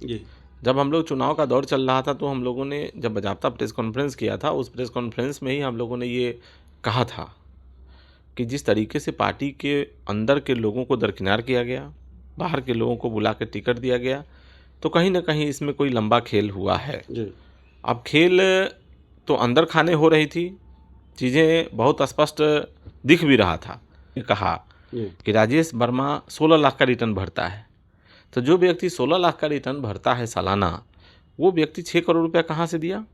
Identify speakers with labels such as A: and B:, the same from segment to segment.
A: जी।
B: जब हम लोग चुनाव का दौर चल रहा था तो हम लोगों ने जब बाज़ाब्ता प्रेस कॉन्फ्रेंस किया था, उस प्रेस कॉन्फ्रेंस में ही हम लोगों ने ये कहा था कि जिस तरीके से पार्टी के अंदर के लोगों को दरकिनार किया गया, बाहर के लोगों को बुला के टिकट दिया गया, तो कहीं न कहीं इसमें कोई लंबा खेल हुआ है।
A: जी।
B: अब खेल तो अंदर खाने हो रही थी, चीज़ें बहुत स्पष्ट दिख भी रहा था। कहा
A: जी।
B: कि राजेश वर्मा 16 लाख का रिटर्न भरता है, तो जो व्यक्ति 16 लाख का रिटर्न भरता है सालाना, वो व्यक्ति 6 करोड़ रुपया कहाँ से दिया?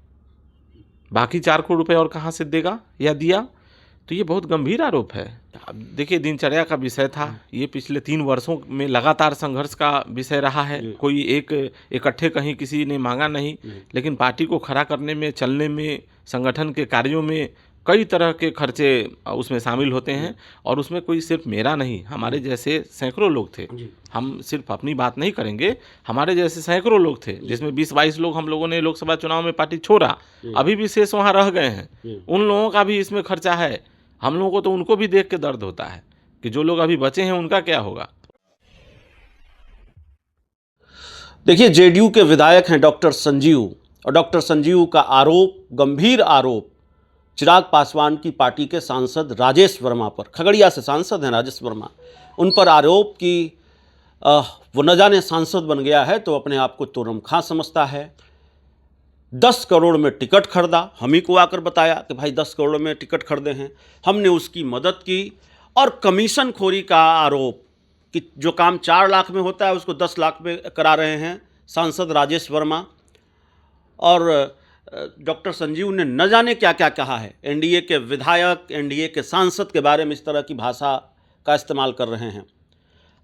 B: बाकी 4 करोड़ रुपये और कहाँ से देगा या दिया? तो ये बहुत गंभीर आरोप है। अब देखिए, दिनचर्या का विषय था, ये पिछले 3 वर्षों में लगातार संघर्ष का विषय रहा है। कोई एक इकट्ठे कहीं किसी ने मांगा नहीं, लेकिन पार्टी को खड़ा करने में, चलने में, संगठन के कार्यों में कई तरह के खर्चे उसमें शामिल होते हैं। और उसमें कोई सिर्फ मेरा नहीं, हमारे जैसे सैकड़ों लोग थे। हम सिर्फ अपनी बात नहीं करेंगे, हमारे जैसे सैकड़ों लोग थे, जिसमें 20-22 लोग हम लोगों ने लोकसभा चुनाव में पार्टी छोड़ा, अभी भी शेष वहाँ रह गए हैं। उन लोगों का भी इसमें खर्चा है। हम लोगों को तो उनको भी देख के दर्द होता है कि जो लोग अभी बचे हैं उनका क्या होगा।
A: देखिए, जेडीयू के विधायक हैं डॉक्टर संजीव, और डॉक्टर संजीव का आरोप, गंभीर आरोप, चिराग पासवान की पार्टी के सांसद राजेश वर्मा पर, खगड़िया से सांसद हैं राजेश वर्मा, उन पर आरोप कि वो न जाने सांसद बन गया है तो अपने आप को तोरमखां समझता है। 10 करोड़ में टिकट खरीदा, हम ही को आकर बताया कि भाई 10 करोड़ में टिकट खरीदे हैं, हमने उसकी मदद की। और कमीशन खोरी का आरोप कि जो काम 4 लाख में होता है उसको 10 लाख में करा रहे हैं सांसद राजेश वर्मा। और डॉक्टर संजीव ने न जाने क्या क्या कहा है। एनडीए के विधायक, एनडीए के सांसद के बारे में इस तरह की भाषा का इस्तेमाल कर रहे हैं।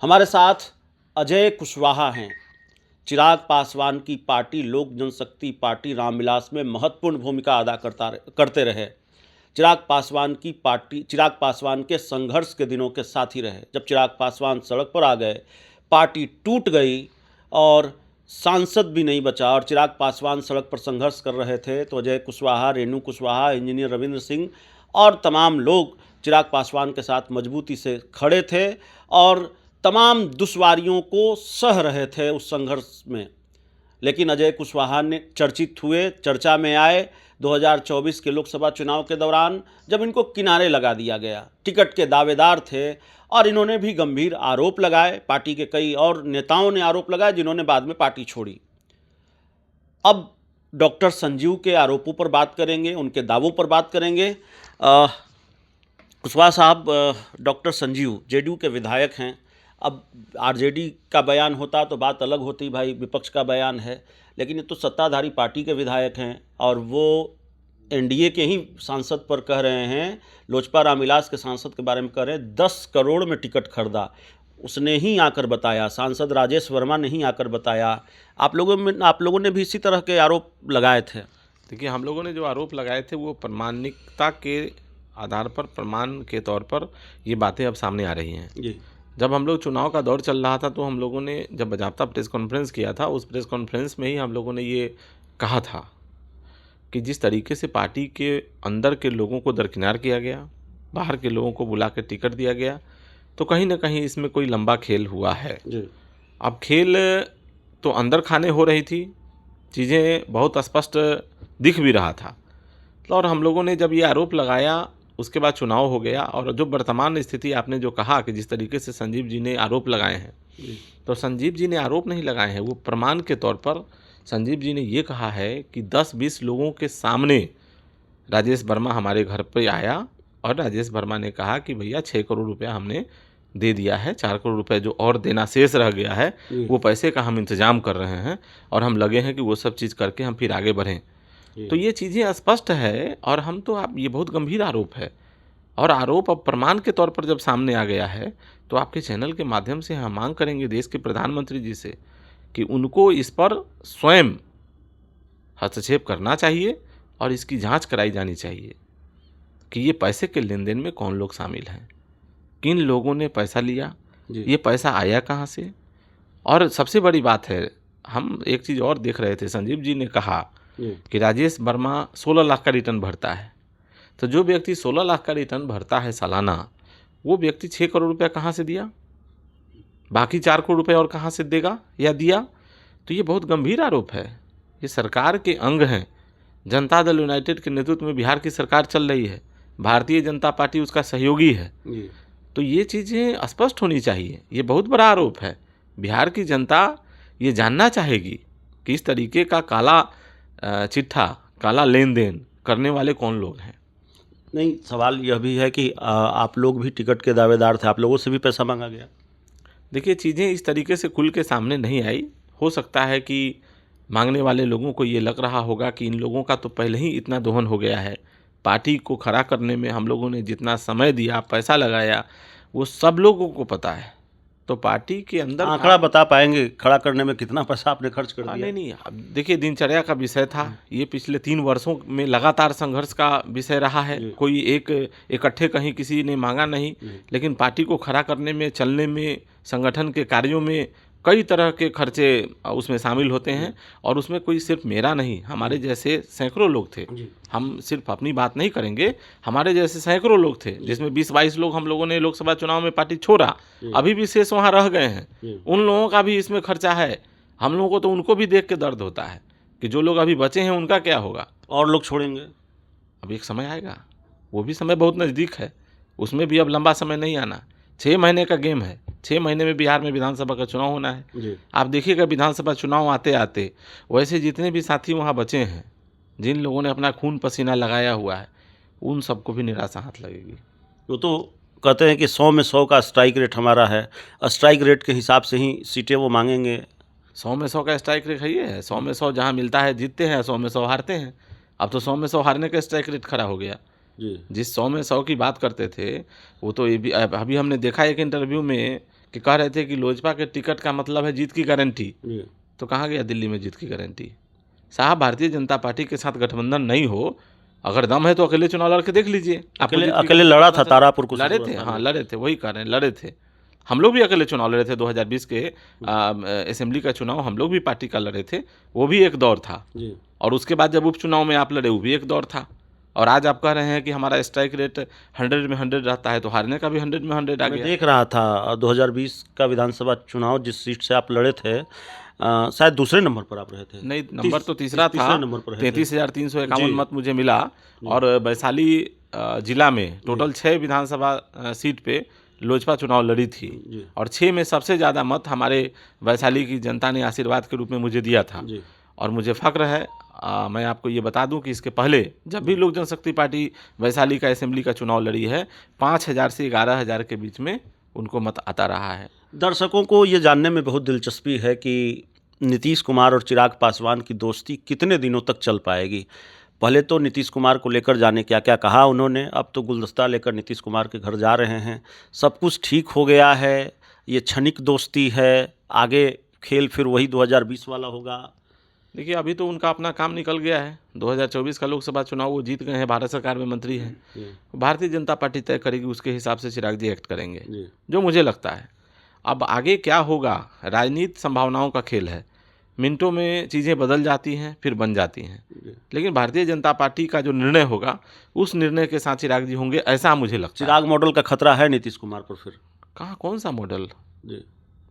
A: हमारे साथ अजय कुशवाहा हैं। चिराग पासवान की पार्टी लोक जनशक्ति पार्टी रामविलास में महत्वपूर्ण भूमिका अदा करते रहे। चिराग पासवान की पार्टी चिराग पासवान के संघर्ष के दिनों के साथी रहे। जब चिराग पासवान सड़क पर आ गए, पार्टी टूट गई और सांसद भी नहीं बचा, और चिराग पासवान सड़क पर संघर्ष कर रहे थे तो अजय कुशवाहा, रेणु कुशवाहा, इंजीनियर रविंद्र सिंह और तमाम लोग चिराग पासवान के साथ मजबूती से खड़े थे और तमाम दुश्वारियों को सह रहे थे उस संघर्ष में। लेकिन अजय कुशवाहा ने चर्चित हुए, चर्चा में आए 2024 के लोकसभा चुनाव के दौरान, जब इनको किनारे लगा दिया गया। टिकट के दावेदार थे और इन्होंने भी गंभीर आरोप लगाए। पार्टी के कई और नेताओं ने आरोप लगाए जिन्होंने बाद में पार्टी छोड़ी। अब डॉक्टर संजीव के आरोपों पर बात करेंगे, उनके दावों पर बात करेंगे। कुशवाहा साहब, डॉक्टर संजीव जेडीयू के विधायक हैं। अब आरजेडी का बयान होता तो बात अलग होती, भाई विपक्ष का बयान है, लेकिन ये तो सत्ताधारी पार्टी के विधायक हैं और वो एनडीए के ही सांसद पर कह रहे हैं, लोजपा रामविलास के सांसद के बारे में कह रहे हैं 10 करोड़ में टिकट खरीदा। उसने ही आकर बताया, सांसद राजेश वर्मा ने ही आकर बताया। आप लोगों ने भी इसी तरह के आरोप लगाए थे।
B: देखिए, हम लोगों ने जो आरोप लगाए थे वो प्रामाणिकता के आधार पर, प्रमाण के तौर पर ये बातें अब सामने आ रही हैं।
A: जी।
B: जब हम लोग चुनाव का दौर चल रहा था तो हम लोगों ने जब बाज़ाब्ता प्रेस कॉन्फ्रेंस किया था, उस प्रेस कॉन्फ्रेंस में ही हम लोगों ने ये कहा था कि जिस तरीके से पार्टी के अंदर के लोगों को दरकिनार किया गया, बाहर के लोगों को बुला के टिकट दिया गया, तो कहीं ना कहीं इसमें कोई लंबा खेल हुआ है।
A: जी।
B: अब खेल तो अंदर खाने हो रही थी, चीज़ें बहुत स्पष्ट दिख भी रहा था। और हम लोगों ने जब ये आरोप लगाया, उसके बाद चुनाव हो गया। और जो वर्तमान स्थिति आपने जो कहा कि जिस तरीके से संजीव जी ने आरोप लगाए हैं, तो संजीव जी ने आरोप नहीं लगाए हैं, वो प्रमाण के तौर पर संजीव जी ने ये कहा है कि 10-20 लोगों के सामने राजेश वर्मा हमारे घर पर आया और राजेश वर्मा ने कहा कि भैया 6 करोड़ रुपया हमने दे दिया है, 4 करोड़ रुपए जो और देना शेष रह गया है वो पैसे का हम इंतजाम कर रहे हैं और हम लगे हैं कि वो सब चीज़ करके हम फिर आगे बढ़ें। तो ये चीज़ें स्पष्ट है और हम तो आप, ये बहुत गंभीर आरोप है और आरोप अब प्रमाण के तौर पर जब सामने आ गया है तो आपके चैनल के माध्यम से हम मांग करेंगे देश के प्रधानमंत्री जी से कि उनको इस पर स्वयं हस्तक्षेप करना चाहिए और इसकी जांच कराई जानी चाहिए कि ये पैसे के लेन देन में कौन लोग शामिल हैं, किन लोगों ने पैसा लिया, ये पैसा आया कहाँ से। और सबसे बड़ी बात है, हम एक चीज़ और देख रहे थे, संजीव जी ने कहा कि राजेश वर्मा 16 लाख का रिटर्न भरता है, तो जो व्यक्ति 16 लाख का रिटर्न भरता है सालाना, वो व्यक्ति 6 करोड़ रुपया कहाँ से दिया, बाकी 4 करोड़ रुपये और कहाँ से देगा या दिया। तो ये बहुत गंभीर आरोप है। ये सरकार के अंग हैं। जनता दल यूनाइटेड के नेतृत्व में बिहार की सरकार चल रही है, भारतीय जनता पार्टी उसका सहयोगी है। तो ये चीज़ें स्पष्ट होनी चाहिए। ये बहुत बड़ा आरोप है। बिहार की जनता ये जानना चाहेगी कि इस तरीके का काला चिट्ठा, काला लेन देन करने वाले कौन लोग हैं।
A: नहीं, सवाल यह भी है कि आप लोग भी टिकट के दावेदार थे, आप लोगों से भी पैसा मांगा गया?
B: देखिए, चीज़ें इस तरीके से खुल के सामने नहीं आई। हो सकता है कि मांगने वाले लोगों को ये लग रहा होगा कि इन लोगों का तो पहले ही इतना दोहन हो गया है, पार्टी को खड़ा करने में हम लोगों ने जितना समय दिया, पैसा लगाया, वो सब लोगों को पता है। तो पार्टी के अंदर
A: आंकड़ा बता पाएंगे खड़ा करने में कितना पैसा आपने खर्च कर दिया?
B: नहीं, अब देखिए, दिनचर्या का विषय था ये। पिछले 3 वर्षों में लगातार संघर्ष का विषय रहा है। कोई एक इकट्ठे कहीं किसी ने मांगा नहीं, लेकिन पार्टी को खड़ा करने में, चलने में, संगठन के कार्यों में कई तरह के खर्चे उसमें शामिल होते हैं। और उसमें कोई सिर्फ मेरा नहीं, हमारे जैसे सैकड़ों लोग थे। हम सिर्फ अपनी बात नहीं करेंगे, हमारे जैसे सैकड़ों लोग थे, जिसमें 20-22 लोग हम लोगों ने लोकसभा चुनाव में पार्टी छोड़ा, अभी भी शेष वहाँ रह गए हैं। उन लोगों का भी इसमें खर्चा है। हम लोगों को तो उनको भी देख के दर्द होता है कि जो लोग अभी बचे हैं उनका क्या होगा।
A: और लोग छोड़ेंगे?
B: अब एक समय आएगा, वो भी समय बहुत नज़दीक है, उसमें भी अब लंबा समय नहीं आना। 6 महीने का गेम है। 6 महीने में बिहार में विधानसभा का चुनाव होना है। आप देखिएगा, विधानसभा चुनाव आते आते वैसे जितने भी साथी वहाँ बचे हैं, जिन लोगों ने अपना खून पसीना लगाया हुआ है, उन सबको भी निराशा हाथ लगेगी।
A: वो तो कहते हैं कि 100 में 100 का स्ट्राइक रेट हमारा है। स्ट्राइक रेट के हिसाब से ही सीटें वो मांगेंगे।
B: 100 में 100 का स्ट्राइक रेट है ये है। 100 में 100 जहाँ मिलता है जीतते हैं, 100 में 100 हारते हैं। अब तो 100 में 100 हारने का स्ट्राइक रेट खड़ा हो गया। जिस 100 में 100 की बात करते थे, वो तो ये भी अभी हमने देखा एक इंटरव्यू में कि कह रहे थे कि लोजपा के टिकट का मतलब है जीत की गारंटी। तो कहाँ गया दिल्ली में जीत की गारंटी? साहब, भारतीय जनता पार्टी के साथ गठबंधन नहीं हो, अगर दम है तो अकेले चुनाव लड़ के देख लीजिए।
A: अकेले लड़ा था तारापुर को,
B: लड़े थे। हाँ, लड़े थे, वही कह रहे हैं, लड़े थे। हम लोग भी अकेले चुनाव लड़े थे। 2020 के असेंबली का चुनाव हम लोग भी पार्टी का लड़े थे, वो भी एक दौर था। और उसके बाद जब उपचुनाव में आप लड़े, वो भी एक दौर था। और आज आप कह रहे हैं कि हमारा स्ट्राइक रेट 100 में 100 रहता है, तो हारने का भी 100 में 100 आ गया।
A: मैं देख रहा था 2020 का विधानसभा चुनाव, जिस सीट से आप लड़े थे, शायद दूसरे नंबर पर आप रहे थे।
B: नहीं, नंबर तो तीसरा था।
A: नंबर पर
B: 33,351 मत मुझे मिला। और वैशाली जिला में टोटल 6 विधानसभा सीट पे लोजपा चुनाव लड़ी थी, और 6 में सबसे ज़्यादा मत हमारे वैशाली की जनता ने आशीर्वाद के रूप में मुझे दिया था। और मुझे फ़ख्र है, मैं आपको ये बता दूं कि इसके पहले जब भी लोक जनशक्ति पार्टी वैशाली का असेंबली का चुनाव लड़ी है, 5,000 से 11,000 के बीच में उनको मत आता रहा है।
A: दर्शकों को ये जानने में बहुत दिलचस्पी है कि नीतीश कुमार और चिराग पासवान की दोस्ती कितने दिनों तक चल पाएगी। पहले तो नीतीश कुमार को लेकर जाने क्या क्या कहा उन्होंने, अब तो गुलदस्ता लेकर नीतीश कुमार के घर जा रहे हैं। सब कुछ ठीक हो गया है, ये क्षणिक दोस्ती है, आगे खेल फिर वही 2020 वाला होगा?
B: देखिए, अभी तो उनका अपना काम निकल गया है। 2024 का लोकसभा चुनाव वो जीत गए हैं, भारत सरकार में मंत्री हैं। भारतीय जनता पार्टी तय करेगी, उसके हिसाब से चिराग जी एक्ट करेंगे, जो मुझे लगता है। अब आगे क्या होगा, राजनीति संभावनाओं का खेल है। मिनटों में चीज़ें बदल जाती हैं, फिर बन जाती हैं। लेकिन भारतीय जनता पार्टी का जो निर्णय होगा, उस निर्णय के साथ चिराग जी होंगे, ऐसा मुझे लगता है।
A: चिराग मॉडल का खतरा है नीतीश कुमार पर फिर?
B: कहाँ, कौन सा मॉडल?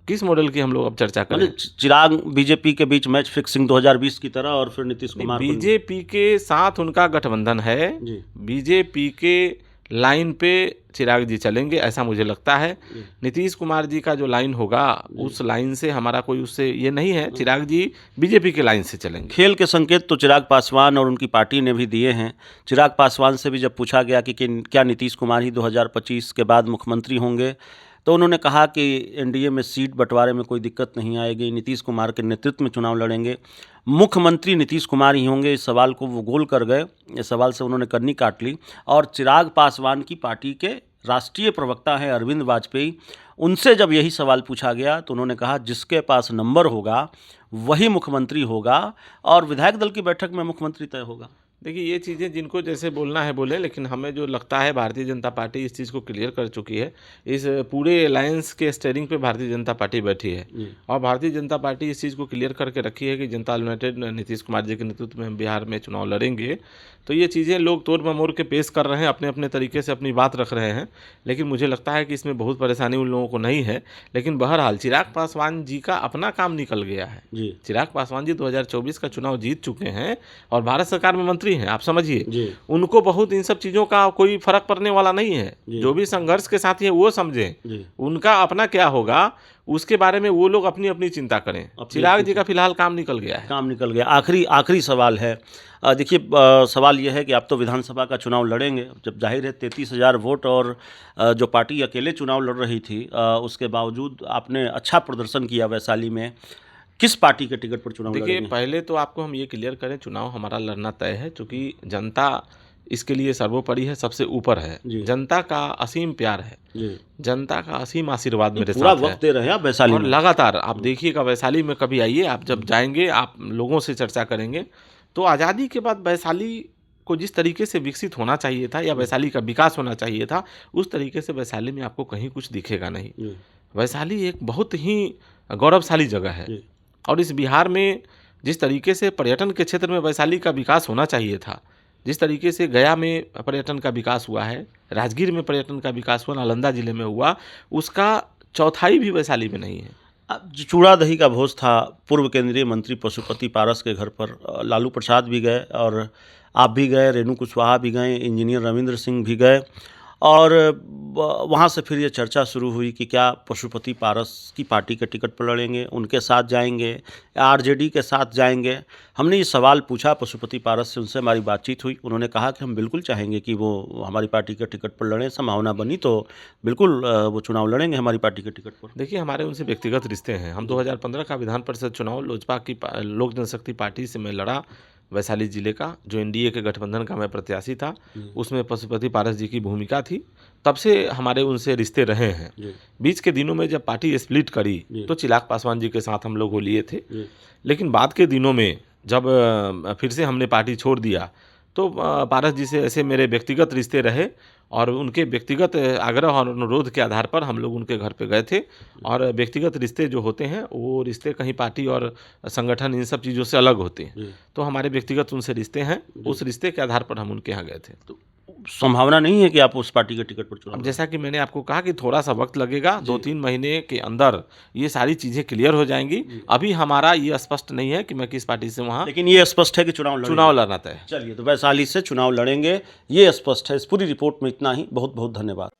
B: किस मॉडल की हम लोग अब चर्चा करें?
A: चिराग बीजेपी के बीच मैच फिक्सिंग 2020 की तरह, और फिर नीतीश कुमार
B: बीजेपी के साथ उनका गठबंधन है। बीजेपी के लाइन पे चिराग जी चलेंगे, ऐसा मुझे लगता है। नीतीश कुमार जी का जो लाइन होगा, उस लाइन से हमारा कोई उससे ये नहीं है। चिराग जी बीजेपी के लाइन से चलेंगे।
A: खेल के संकेत तो चिराग पासवान और उनकी पार्टी ने भी दिए हैं। चिराग पासवान से भी जब पूछा गया कि क्या नीतीश कुमार ही 2025 के बाद मुख्यमंत्री होंगे, तो उन्होंने कहा कि एनडीए में सीट बंटवारे में कोई दिक्कत नहीं आएगी, नीतीश कुमार के नेतृत्व में चुनाव लड़ेंगे, मुख्यमंत्री नीतीश कुमार ही होंगे। इस सवाल को वो गोल कर गए, इस सवाल से उन्होंने करनी काट ली। और चिराग पासवान की पार्टी के राष्ट्रीय प्रवक्ता हैं अरविंद वाजपेयी, उनसे जब यही सवाल पूछा गया तो उन्होंने कहा जिसके पास नंबर होगा वही मुख्यमंत्री होगा, और विधायक दल की बैठक में मुख्यमंत्री तय होगा।
B: देखिए, ये चीज़ें जिनको जैसे बोलना है बोले, लेकिन हमें जो लगता है भारतीय जनता पार्टी इस चीज़ को क्लियर कर चुकी है। इस पूरे अलायंस के स्टीयरिंग पे भारतीय जनता पार्टी बैठी है और भारतीय जनता पार्टी इस चीज़ को क्लियर करके रखी है कि जनता यूनाइटेड नीतीश कुमार जी के नेतृत्व में हम बिहार में चुनाव लड़ेंगे। तो ये चीज़ें लोग तोड़ ममोड़ के पेश कर रहे हैं, अपने अपने तरीके से अपनी बात रख रहे हैं, लेकिन मुझे लगता है कि इसमें बहुत परेशानी उन लोगों को नहीं है। लेकिन बहरहाल चिराग पासवान जी का अपना काम निकल गया है।
A: जी
B: चिराग पासवान जी 2024 का चुनाव जीत चुके हैं और भारत सरकार में मंत्री हैं, आप समझिए।
A: जी
B: उनको बहुत इन सब चीज़ों का कोई फर्क पड़ने वाला नहीं है।
A: जी।
B: जो भी संघर्ष के साथी है वो समझें,
A: जी
B: उनका अपना क्या होगा उसके बारे में वो लोग अपनी अपनी चिंता करें। चिराग जी का फिलहाल काम निकल गया है।
A: काम निकल गया। आखिरी सवाल है। देखिए, सवाल यह है कि आप तो विधानसभा का चुनाव लड़ेंगे, जब जाहिर है 33,000 वोट और जो पार्टी अकेले चुनाव लड़ रही थी उसके बावजूद आपने अच्छा प्रदर्शन किया वैशाली में। किस पार्टी के टिकट पर चुनाव
B: देखिए,
A: लड़ेंगे?
B: पहले तो आपको हम ये क्लियर करें, चुनाव हमारा लड़ना तय है, क्योंकि जनता इसके लिए सर्वोपरि है, सबसे ऊपर है।
A: जी।
B: जनता का असीम प्यार है,
A: जी
B: जनता का असीम आशीर्वाद मेरे
A: पूरा
B: साथ है।
A: वक्त दे रहे हैं आप वैशाली
B: और
A: में।
B: लगातार आप देखिएगा, वैशाली में कभी आइए, आप जब जाएंगे आप लोगों से चर्चा करेंगे तो आज़ादी के बाद वैशाली को जिस तरीके से विकसित होना चाहिए था या वैशाली का विकास होना चाहिए था, उस तरीके से वैशाली में आपको कहीं कुछ दिखेगा नहीं।
A: जी
B: वैशाली एक बहुत ही गौरवशाली जगह है
A: जी
B: और इस बिहार में जिस तरीके से पर्यटन के क्षेत्र में वैशाली का विकास होना चाहिए था, जिस तरीके से गया में पर्यटन का विकास हुआ है, राजगीर में पर्यटन का विकास हुआ, नालंदा जिले में हुआ, उसका चौथाई भी वैशाली में नहीं है।
A: जो चूड़ा दही का भोज था, पूर्व केंद्रीय मंत्री पशुपति पारस के घर पर लालू प्रसाद भी गए और आप भी गए, रेणु कुशवाहा भी गए, इंजीनियर रविंद्र सिंह भी गए और वहाँ से फिर ये चर्चा शुरू हुई कि क्या पशुपति पारस की पार्टी के टिकट पर लड़ेंगे, उनके साथ जाएंगे या आरजेडी के साथ जाएंगे। हमने ये सवाल पूछा पशुपति पारस से, उनसे हमारी बातचीत हुई। उन्होंने कहा कि हम बिल्कुल चाहेंगे कि वो हमारी पार्टी के टिकट पर लड़ें, संभावना बनी तो बिल्कुल वो चुनाव लड़ेंगे हमारी पार्टी के टिकट पर।
B: देखिए, हमारे उनसे व्यक्तिगत रिश्ते हैं। हम 2015 का विधान परिषद चुनाव लोजपा की लोक जनशक्ति पार्टी से मैं लड़ा, वैशाली जिले का, जो एनडीए के गठबंधन का मैं प्रत्याशी था, उसमें पशुपति पारस जी की भूमिका थी। तब से हमारे उनसे रिश्ते रहे हैं। बीच के दिनों में जब पार्टी स्प्लिट करी तो चिराग पासवान जी के साथ हम लोग वो लिए थे, लेकिन बाद के दिनों में जब फिर से हमने पार्टी छोड़ दिया तो पारस जी से ऐसे मेरे व्यक्तिगत रिश्ते रहे और उनके व्यक्तिगत आग्रह और अनुरोध के आधार पर हम लोग उनके घर पे गए थे। और व्यक्तिगत रिश्ते जो होते हैं वो रिश्ते कहीं पार्टी और संगठन इन सब चीज़ों से अलग होते हैं। तो हमारे व्यक्तिगत उनसे रिश्ते हैं, उस रिश्ते के आधार पर हम उनके यहाँ गए थे।
A: तो संभावना नहीं है कि आप उस पार्टी के टिकट पर चुनाव?
B: अब जैसा कि मैंने आपको कहा कि थोड़ा सा वक्त लगेगा, 2-3 महीने के अंदर ये सारी चीज़ें क्लियर हो जाएंगी। अभी हमारा ये स्पष्ट नहीं है कि मैं किस पार्टी से वहाँ,
A: लेकिन ये स्पष्ट है कि चुनाव
B: लड़ना तय है।
A: चलिए, तो वैशाली से चुनाव लड़ेंगे, ये स्पष्ट है। इस पूरी रिपोर्ट में इतना ही। बहुत बहुत धन्यवाद।